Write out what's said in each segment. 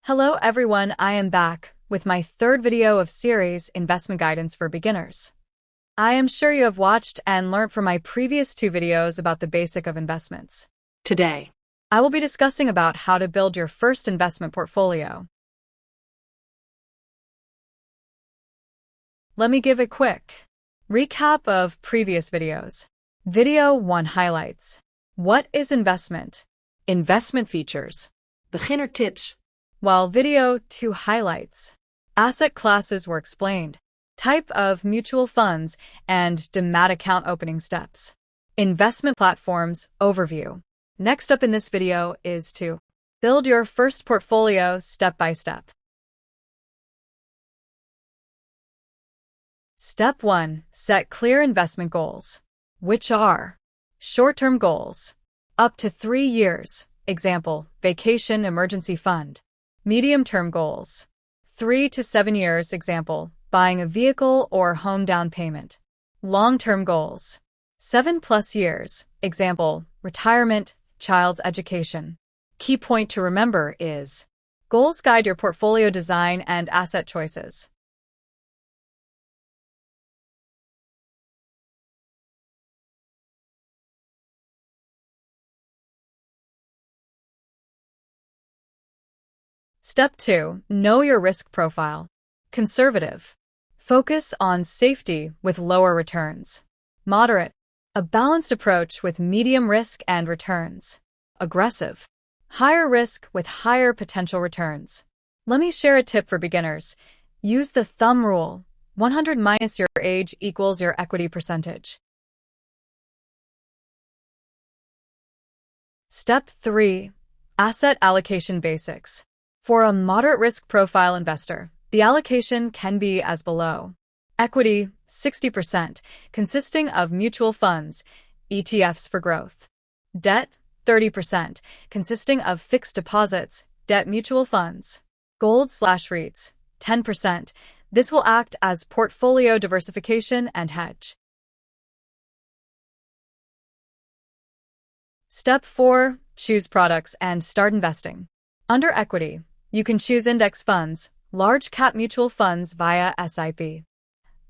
Hello everyone, I am back with my third video of series Investment Guidance for Beginners. I am sure you have watched and learned from my previous two videos about the basic of investments. Today, I will be discussing about how to build your first investment portfolio. Let me give a quick recap of previous videos. Video 1 highlights: what is investment? Investment features. beginner tips. While Video 2 highlights: asset classes were explained, type of mutual funds, and demat account opening steps. Investment platforms overview. Next up in this video is to build your first portfolio step by step. Step 1. Set clear investment goals, which are short-term goals, up to 3 years, example, vacation emergency fund. Medium-term goals, 3 to 7 years, example, buying a vehicle or home down payment. Long-term goals, 7+ years, example, retirement, child's education. Key point to remember is, goals guide your portfolio design and asset choices. Step 2. Know your risk profile. Conservative. Focus on safety with lower returns. Moderate. A balanced approach with medium risk and returns. Aggressive. Higher risk with higher potential returns. Let me share a tip for beginners. Use the thumb rule. 100 minus your age equals your equity percentage. Step 3. Asset allocation basics. For a moderate risk profile investor, the allocation can be as below. Equity, 60%, consisting of mutual funds, ETFs for growth. Debt, 30%, consisting of fixed deposits, debt mutual funds. Gold/REITs, 10%. This will act as portfolio diversification and hedge. Step 4. Choose products and start investing. Under equity, you can choose index funds, large cap mutual funds via SIP.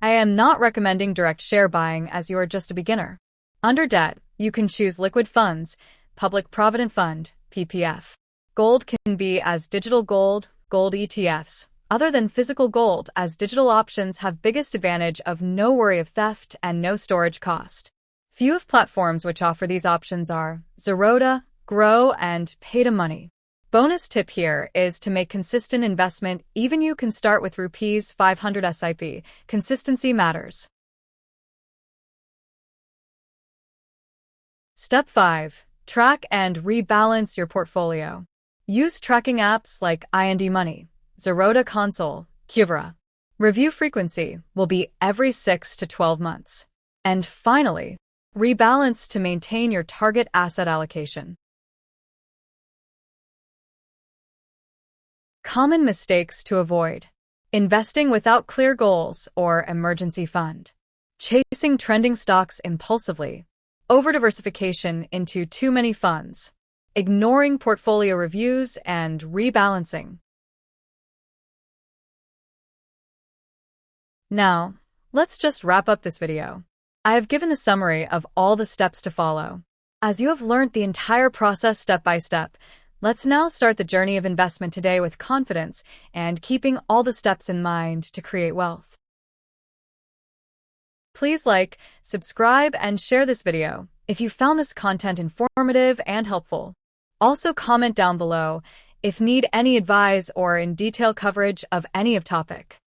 I am not recommending direct share buying as you are just a beginner. Under debt, you can choose liquid funds, public provident fund, PPF. Gold can be as digital gold, gold ETFs, other than physical gold, as digital options have biggest advantage of no worry of theft and no storage cost. Few of platforms which offer these options are Zerodha, Grow, and Pay to Money. Bonus tip here is to make consistent investment. Even you can start with Rs 500 SIP. Consistency matters. Step 5. Track and rebalance your portfolio. Use tracking apps like IND Money, Zerodha Console, Qvra. Review frequency will be every 6 to 12 months. And finally, rebalance to maintain your target asset allocation. Common mistakes to avoid: investing without clear goals or emergency fund, chasing trending stocks impulsively, over-diversification into too many funds, ignoring portfolio reviews, and rebalancing. Now, let's just wrap up this video. I have given the summary of all the steps to follow. As you have learned the entire process step by step, let's now start the journey of investment today with confidence and keeping all the steps in mind to create wealth. Please like, subscribe, and share this video if you found this content informative and helpful. Also comment down below if need any advice or in detail coverage of any of topic.